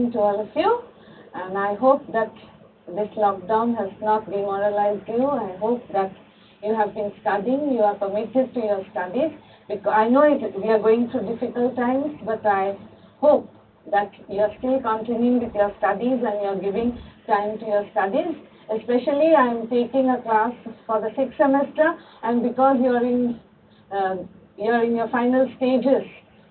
To all of you, and I hope that this lockdown has not demoralized you. I hope that you have been studying, you are committed to your studies, because I know we are going through difficult times, but I hope that you are still continuing with your studies and you are giving time to your studies. Especially I am taking a class for the 6th semester, and because you are in your final stages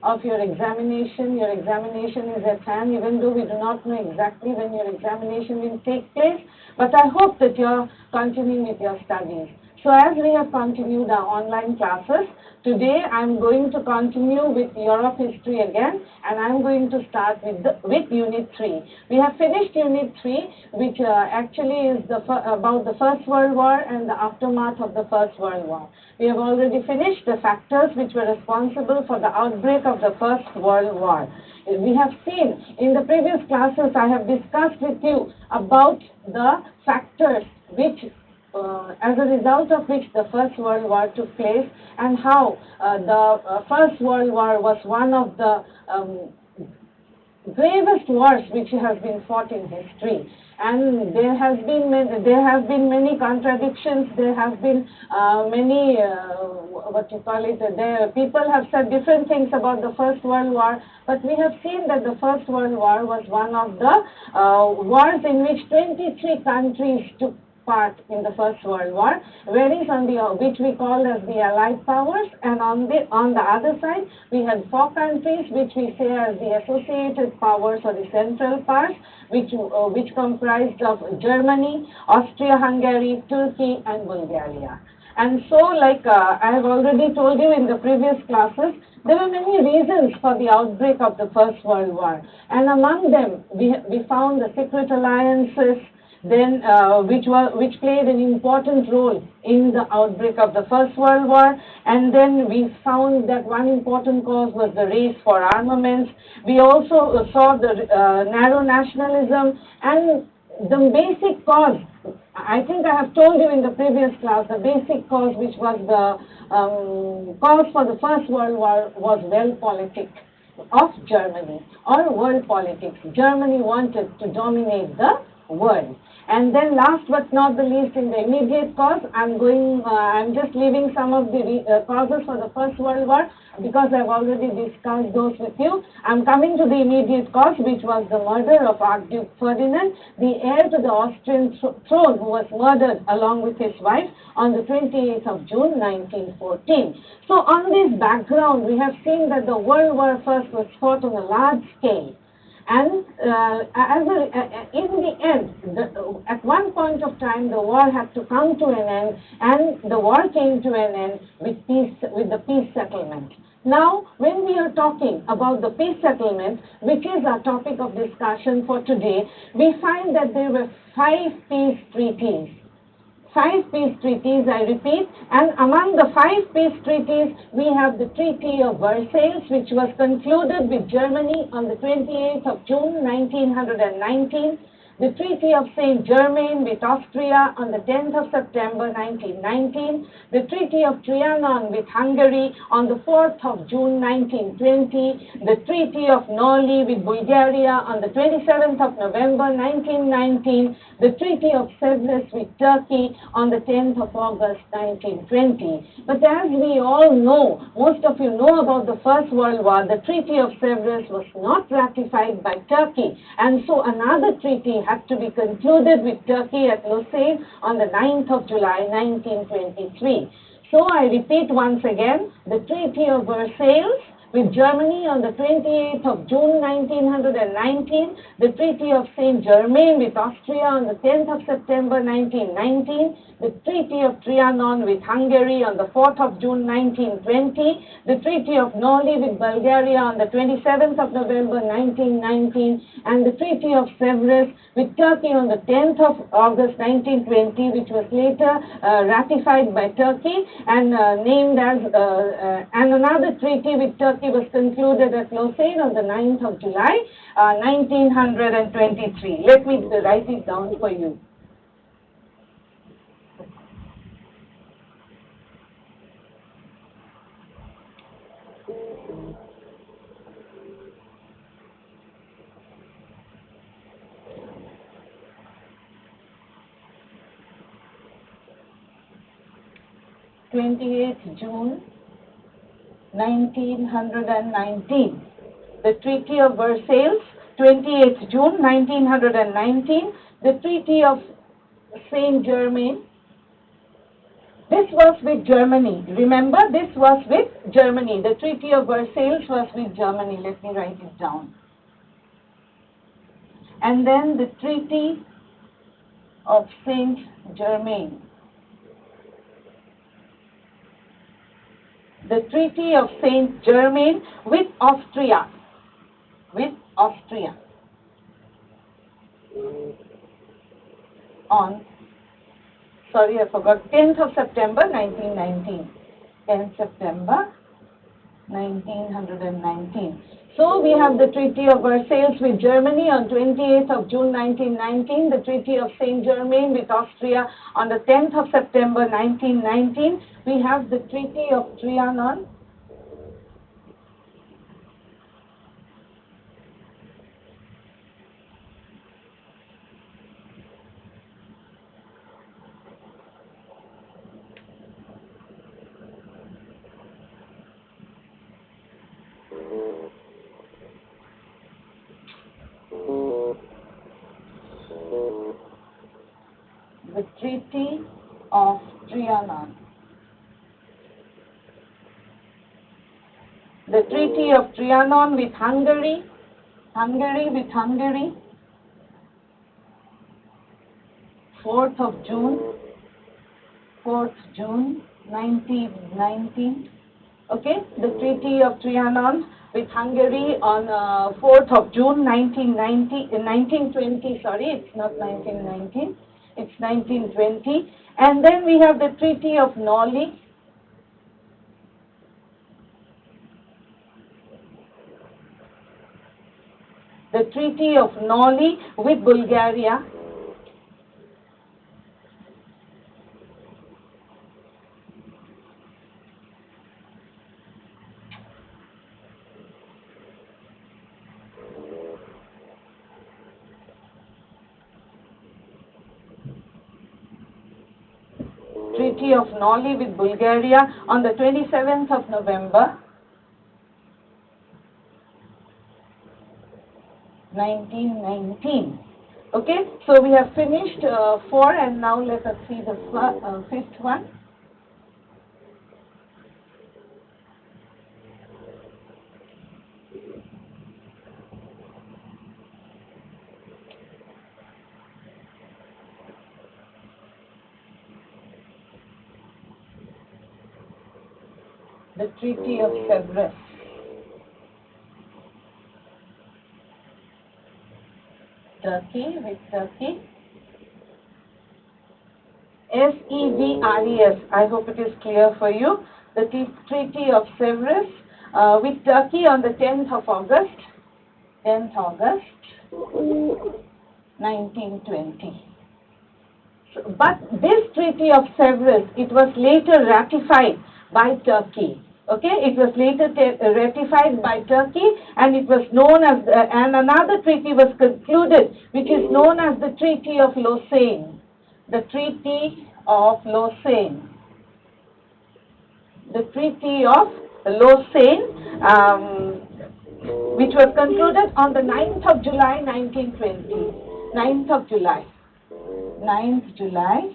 of your examination is at hand, even though we do not know exactly when your examination will take place, but I hope that you are continuing with your studies. So as we have continued our online classes, today I am going to continue with Europe history again, and I am going to start with Unit 3. We have finished Unit 3, which actually is about the First World War and the aftermath of the First World War. We have already finished the factors which were responsible for the outbreak of the First World War. We have seen in the previous classes, I have discussed with you about the factors which as a result of which the First World War took place, and how the First World War was one of the gravest wars which has been fought in history. And there have been many contradictions. There have been many people have said different things about the First World War. But we have seen that the First World War was one of the wars in which 23 countries took part in the First World War, whereas which we call as the Allied powers, and on the other side we had 4 countries which we say as the associated powers or the central powers, which comprised of Germany, Austria-Hungary, Turkey, and Bulgaria. And so, like I have already told you in the previous classes, there were many reasons for the outbreak of the First World War, and among them we found the secret alliances, then which played an important role in the outbreak of the First World War. And then we found that one important cause was the race for armaments. We also saw the narrow nationalism, and the basic cause, I think I have told you in the previous class, the basic cause which was the cause for the First World War was world politics of Germany, or world politics. Germany wanted to dominate the world. And then last but not the least, in the immediate cause, I'm just leaving some of the causes for the First World War because I've already discussed those with you. I'm coming to the immediate cause, which was the murder of Archduke Ferdinand, the heir to the Austrian throne, who was murdered along with his wife on the 28th of June 1914. So on this background, we have seen that the World War I was fought on a large scale. And in the end, at one point of time, the war had to come to an end, and the war came to an end with the peace settlement. Now, when we are talking about the peace settlement, which is our topic of discussion for today, we find that there were 5 peace treaties. 5 peace treaties, I repeat, and among the 5 peace treaties, we have the Treaty of Versailles, which was concluded with Germany on the 28th of June 1919, the Treaty of Saint Germain with Austria on the 10th of September 1919, the Treaty of Trianon with Hungary on the 4th of June 1920, the Treaty of Noli with Bulgaria on the 27th of November 1919, the Treaty of Sevres with Turkey on the 10th of August 1920. But as we all know, most of you know about the First World War, the Treaty of Sevres was not ratified by Turkey, and so another treaty had to be concluded with Turkey at Lausanne on the 9th of July 1923. So I repeat once again, the Treaty of Versailles with Germany on the 28th of June 1919, the Treaty of Saint Germain with Austria on the 10th of September 1919, the Treaty of Trianon with Hungary on the 4th of June 1920, the Treaty of Noli with Bulgaria on the 27th of November 1919, and the Treaty of Sevres with Turkey on the 10th of August 1920, which was later ratified by Turkey and named as, and another treaty with Turkey was concluded at Lausanne on the 9th of July 1923. Let me write it down for you. 28th June 1919. The Treaty of Versailles, 28th June 1919. The Treaty of Saint-Germain. This was with Germany. Remember, this was with Germany. The Treaty of Versailles was with Germany. Let me write it down. And then the Treaty of Saint-Germain. The Treaty of Saint-Germain with Austria. With Austria. On, sorry, I forgot, 10th of September 1919. 10th September 1919. So we have the Treaty of Versailles with Germany on 28th of June 1919, the Treaty of Saint-Germain with Austria on the 10th of September 1919. We have the Treaty of Trianon. The Treaty of Trianon. The Treaty of Trianon with Hungary. Hungary, 4th of June 1919. Okay, the Treaty of Trianon with Hungary on 4th of June 1920, sorry, it's not 1919, it's 1920. And then we have the Treaty of Noli. The Treaty of Noli with Bulgaria. Treaty of Noli with Bulgaria on the 27th of November 1919. Okay, so we have finished 4, and now let us see the 5th one. The Treaty of Sevres. Turkey, with Turkey. Sevres. I hope it is clear for you. The Treaty of Sevres with Turkey on the 10th of August. 10th August 1920. So, but this Treaty of Sevres, it was later ratified by Turkey. Okay, it was later ratified by Turkey, and it was known as, and another treaty was concluded, which is known as the Treaty of Lausanne. The Treaty of Lausanne. The Treaty of Lausanne, which was concluded on the 9th of July 1920. 9th of July. 9th July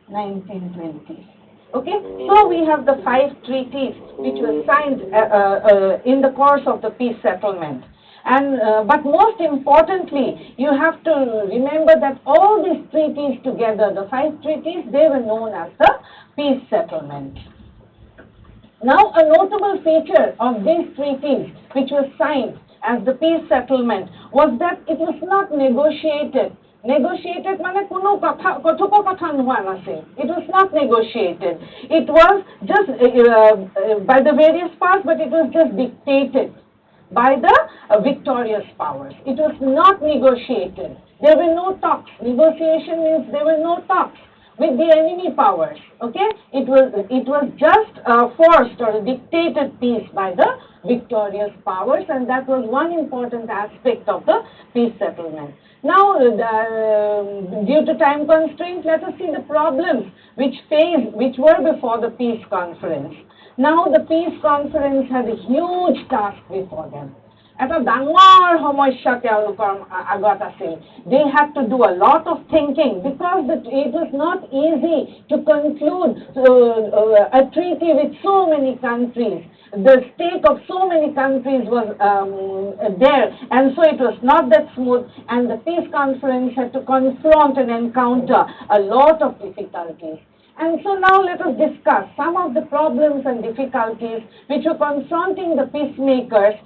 1920. Okay, so we have the 5 treaties which were signed in the course of the peace settlement. And but most importantly, you have to remember that all these treaties together, the 5 treaties, they were known as the peace settlement. Now, a notable feature of these treaties, which were signed as the peace settlement, was that it was not negotiated. Negotiated মানে কোনো কথোপকথন হোৱা নাছিল. It was not negotiated. It was just by the various powers, but it was just dictated by the victorious powers. It was not negotiated. There were no talks. Negotiation means there were no talks. with the enemy powers. Okay, it was just forced or dictated peace by the victorious powers, and that was one important aspect of the peace settlement. Now, due to time constraints, let us see the problems which were before the peace conference. Now, the peace conference had a huge task before them. এটা ডাঙৰ সমস্যা তেওঁলোকৰ আগত আছিল. They had to do a lot of thinking because it was not easy to conclude a treaty with so many countries. The stake of so many countries was there, and so it was not that smooth, and the peace conference had to confront and encounter a lot of difficulties. And so now let us discuss some of the problems and difficulties which were confronting the peacemakers,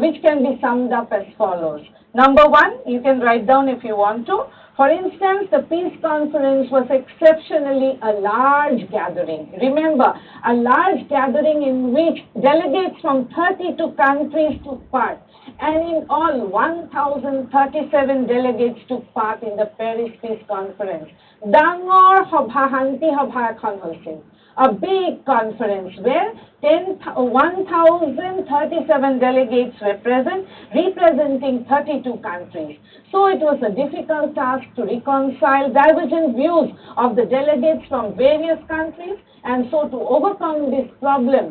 which can be summed up as follows. Number one, you can write down if you want to. For instance, the peace conference was exceptionally a large gathering. Remember, a large gathering in which delegates from 32 countries took part. And in all, 1,037 delegates took part in the Paris Peace Conference. Dangor Sabha Hanti Sabha Ekhan hoisil. A big conference where 1,037 delegates were present, representing 32 countries. So it was a difficult task to reconcile divergent views of the delegates from various countries, and so to overcome this problem,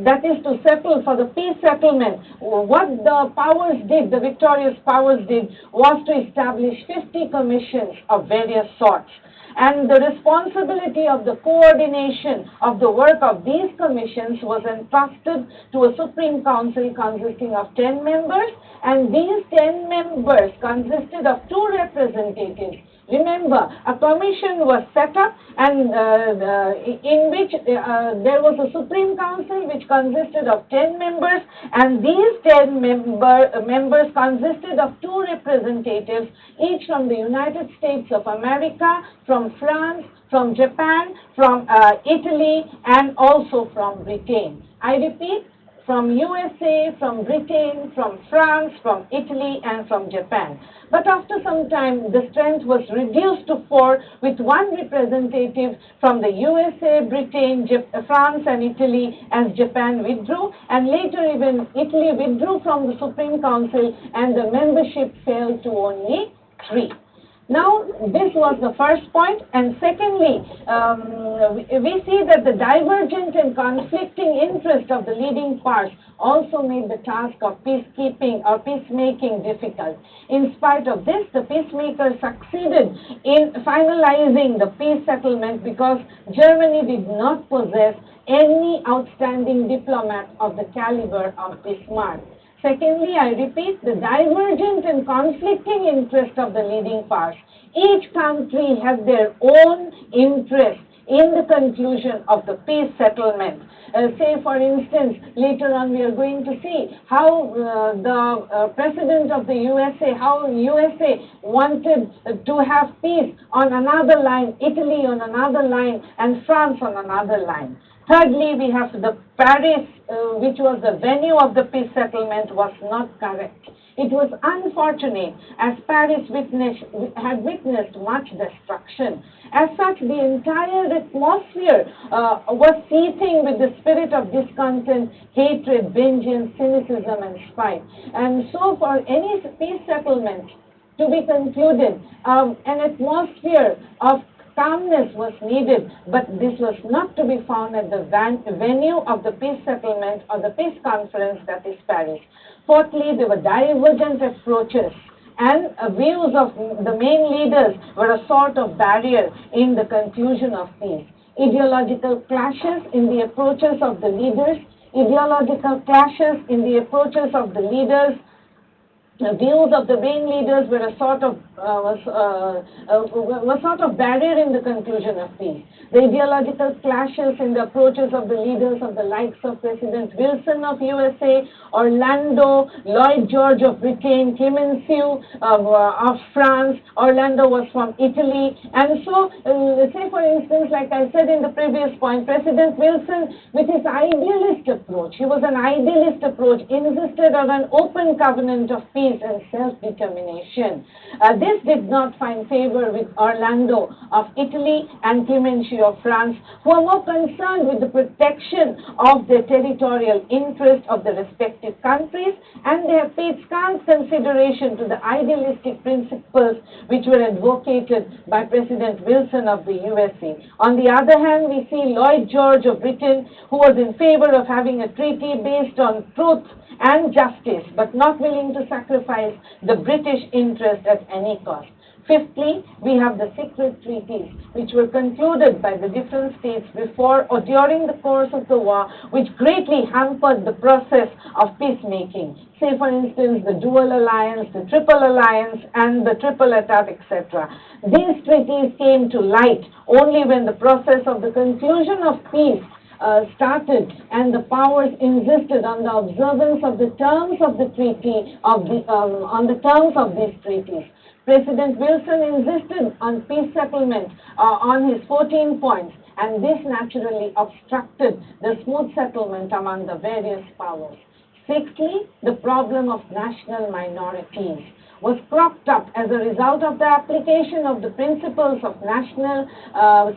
that is to settle for the peace settlement, what the powers did, the victorious powers did, was to establish 50 commissions of various sorts. And the responsibility of the coordination of the work of these commissions was entrusted to a Supreme Council consisting of 10 members, and these 10 members consisted of 2 representatives. Remember, a commission was set up, and in which there was a Supreme Council which consisted of 10 members, and these 10 members consisted of 2 representatives, each from the United States of America, from France, from Japan, from Italy, and also from Britain. I repeat, from USA, from Britain, from France, from Italy, and from Japan. But after some time, the strength was reduced to 4, with 1 representative from the USA, Britain, France, and Italy, as Japan withdrew, and later even Italy withdrew from the Supreme Council, and the membership fell to only 3. Now, this was the first point, and secondly, we see that the divergent and conflicting interest of the leading parts also made the task of peacekeeping or peacemaking difficult. In spite of this, the peacemakers succeeded in finalizing the peace settlement because Germany did not possess any outstanding diplomat of the caliber of Bismarck. Secondly, I repeat, the divergent and conflicting interest of the leading parts. Each country has their own interest in the conclusion of the peace settlement. Say, for instance, later on we are going to see how the President of the USA, how USA wanted to have peace on another line, Italy on another line, and France on another line. Thirdly, we have the Paris, which was the venue of the peace settlement, was not correct. It was unfortunate as Paris had witnessed much destruction. As such, the entire atmosphere was seething with the spirit of discontent, hatred, vengeance, cynicism, and spite. And so for any peace settlement to be concluded, an atmosphere of calmness was needed, but this was not to be found at the venue of the peace settlement or the peace conference, that is Paris. Fourthly, there were divergent approaches, and views of the main leaders were a sort of barrier in the conclusion of peace. Ideological clashes in the approaches of the leaders, views of the main leaders were a sort of barrier in the conclusion of peace. The ideological clashes in the approaches of the leaders of the likes of President Wilson of USA, Orlando, Lloyd George of Britain, Clemenceau of France. Orlando was from Italy, and so say for instance, like I said in the previous point, President Wilson, with his idealist approach, he was an idealist approach, insisted on an open covenant of peace peace and self-determination. This did not find favor with Orlando of Italy and Clemenceau of France, who are more concerned with the protection of the territorial interest of the respective countries, and they have paid scant consideration to the idealistic principles which were advocated by President Wilson of the USA. On the other hand, we see Lloyd George of Britain, who was in favor of having a treaty based on truth and justice, but not willing to sacrifice the British interest at any cost. Fifthly, we have the secret treaties which were concluded by the different states before or during the course of the war, which greatly hampered the process of peacemaking. Say, for instance, the Dual Alliance, the Triple Alliance, and the Triple Attack, etc. These treaties came to light only when the process of the conclusion of peace started, and the powers insisted on the observance of the terms of the treaty on the terms of these treaties. President Wilson insisted on peace settlement on his 14 points, and this naturally obstructed the smooth settlement among the various powers. Sixthly, the problem of national minorities was cropped up as a result of the application of the principles of national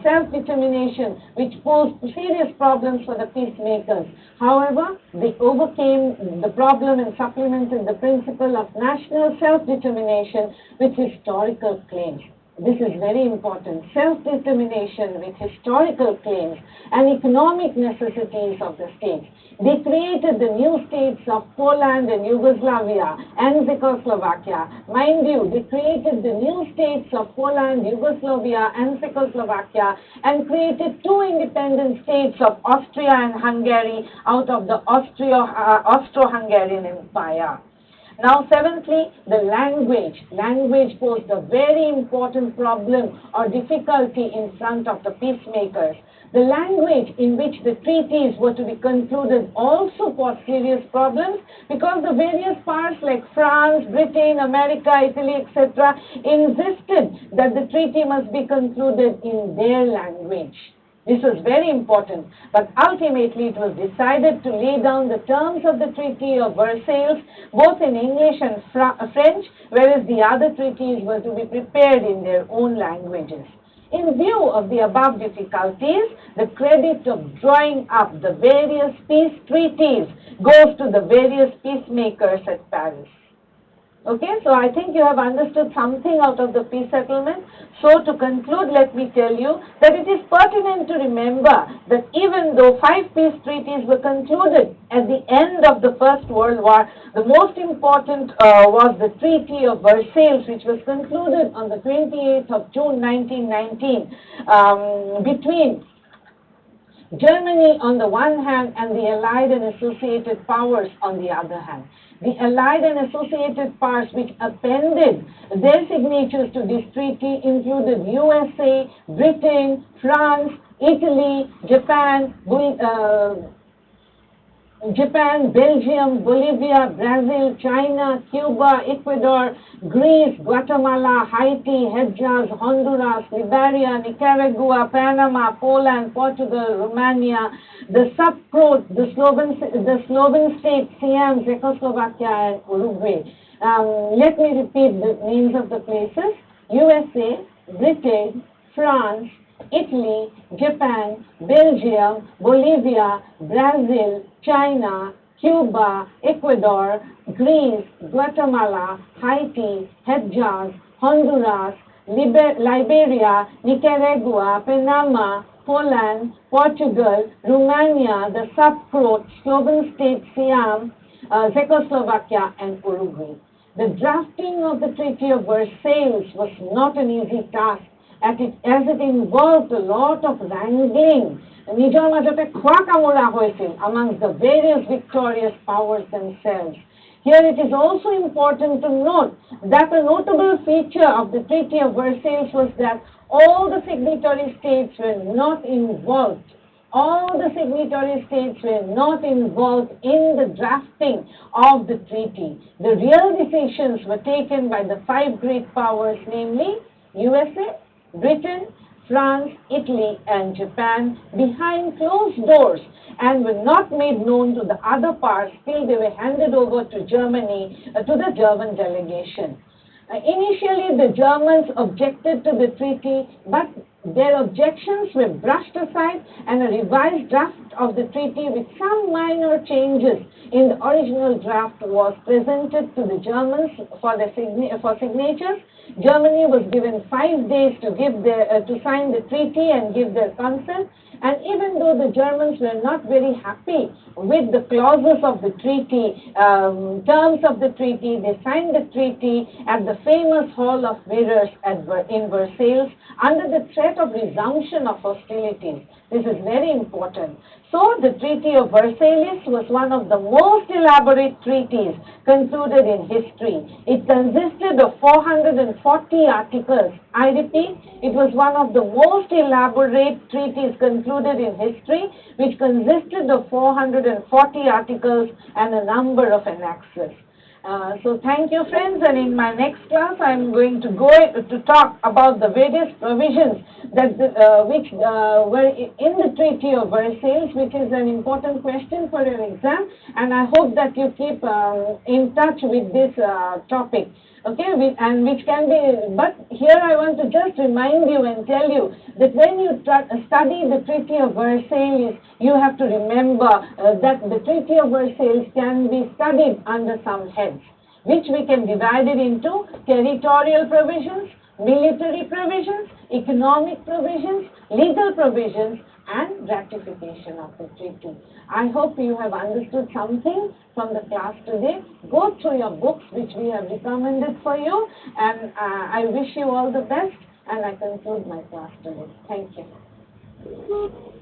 self-determination, which posed serious problems for the peacemakers. However, they overcame the problem and supplemented the principle of national self-determination with historical claims. This is very important. Self-determination with historical claims and economic necessities of the states. They created the new states of Poland and Yugoslavia and Czechoslovakia. Mind you, they created the new states of Poland, Yugoslavia and Czechoslovakia, and created two independent states of Austria and Hungary out of the Austro-Hungarian Empire. Now, seventhly, the language. Language posed a very important problem or difficulty in front of the peacemakers. The language in which the treaties were to be concluded also posed serious problems, because the various powers like France, Britain, America, Italy, etc. insisted that the treaty must be concluded in their language. This was very important, but ultimately it was decided to lay down the terms of the Treaty of Versailles both in English and French, whereas the other treaties were to be prepared in their own languages. In view of the above difficulties, the credit of drawing up the various peace treaties goes to the various peacemakers at Paris. Okay, so I think you have understood something out of the peace settlement. So to conclude, let me tell you that it is pertinent to remember that even though 5 peace treaties were concluded at the end of the First World War, the most important was the Treaty of Versailles, which was concluded on the 28th of June 1919 between Germany on the one hand and the Allied and Associated Powers on the other hand. The Allied and Associated Powers which appended their signatures to this treaty included USA, Britain, France, Italy, Japan, Belgium, Bolivia, Brazil, China, Cuba, Ecuador, Greece, Guatemala, Haiti, Hejaz, Honduras, Liberia, Nicaragua, Panama, Poland, Portugal, Romania, the Subcroat, the Slovene state, Siam, Czechoslovakia, and Uruguay. Let me repeat the names of the places: USA, Britain, France, Italy, Japan, Belgium, Bolivia, Brazil, China, Cuba, Ecuador, Greece, Guatemala, Haiti, Hejaz, Honduras, Liberia, Nicaragua, Panama, Poland, Portugal, Romania, the Subcroat, Slovene state Siam, Czechoslovakia, and Uruguay. The drafting of the Treaty of Versailles was not an easy task, as it involved a lot of wrangling amongst the various victorious powers themselves. Here it is also important to note that a notable feature of the Treaty of Versailles was that all the signatory states were not involved. All the signatory states were not involved in the drafting of the treaty. The real decisions were taken by the 5 great powers, namely USA, Britain, France, Italy, and Japan behind closed doors and were not made known to the other parts till they were handed over to Germany, to the German delegation. Initially, the Germans objected to the treaty, but their objections were brushed aside and a revised draft of the treaty with some minor changes in the original draft was presented to the Germans for signatures. Germany was given 5 days to sign the treaty and give their consent. And even though the Germans were not very happy with the clauses of the treaty, terms of the treaty, they signed the treaty at the famous Hall of Mirrors in Versailles under the threat of resumption of hostilities. This is very important. So the Treaty of Versailles was one of the most elaborate treaties concluded in history. It consisted of 440 articles. I repeat, it was one of the most elaborate treaties concluded in history, which consisted of 440 articles and a number of annexes. So thank you, friends, and in my next class I am going to go to talk about the various provisions that which were in the Treaty of Versailles, which is an important question for your exam, and I hope that you keep in touch with this topic. Okay, and which can be, but here I want to just remind you and tell you that when you study the Treaty of Versailles, you have to remember that the Treaty of Versailles can be studied under some heads, which we can divide it into territorial provisions, military provisions, economic provisions, legal provisions, and ratification of the treaty. I hope you have understood something from the class today. Go through your books which we have recommended for you, and I wish you all the best, and I conclude my class today. Thank you.